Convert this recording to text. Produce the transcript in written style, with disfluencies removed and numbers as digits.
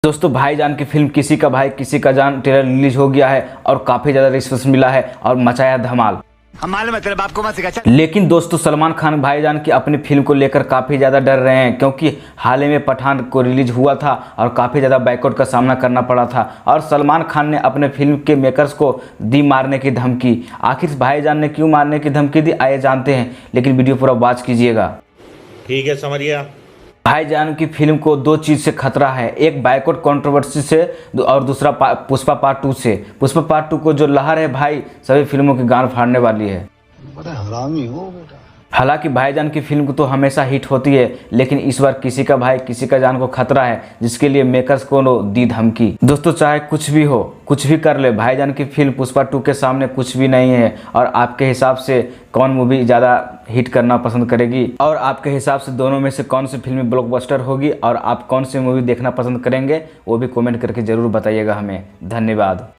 दोस्तों भाईजान की फिल्म किसी का भाई किसी का जान ट्रेलर रिलीज हो गया है और काफी ज्यादा रिस्पॉन्स मिला है और मचाया धमाल। लेकिन दोस्तों सलमान खान भाईजान की अपनी फिल्म को लेकर काफ़ी ज़्यादा डर रहे हैं, क्योंकि हाल ही में पठान को रिलीज हुआ था और काफ़ी ज़्यादा बायकॉट का सामना करना पड़ा था और सलमान खान ने अपने फिल्म के मेकर्स को दी मारने की धमकी। आखिर भाईजान ने क्यों मारने की धमकी दी आइए जानते हैं, लेकिन वीडियो पूरा वॉच कीजिएगा। ठीक है, समझिए। भाईजान की फिल्म को दो चीज़ से खतरा है, एक बायकॉट कंट्रोवर्सी से और दूसरा पुष्पा पार्ट 2 से। पुष्पा पार्ट 2 को जो लहर है भाई सभी फिल्मों की गांड फाड़ने वाली है। बड़ा हरामी हो बेटा। हालांकि भाईजान की फिल्म तो हमेशा हिट होती है, लेकिन इस बार किसी का भाई किसी का जान को खतरा है, जिसके लिए मेकर्स को दी धमकी। दोस्तों चाहे कुछ भी हो, कुछ भी कर ले, भाईजान की फिल्म पुष्पा 2 के सामने कुछ भी नहीं है। और आपके हिसाब से कौन मूवी ज़्यादा हिट करना पसंद करेगी और आपके हिसाब से दोनों में से कौन सी फिल्म ब्लॉकबस्टर होगी और आप कौन सी मूवी देखना पसंद करेंगे वो भी कमेंट करके ज़रूर बताइएगा हमें। धन्यवाद।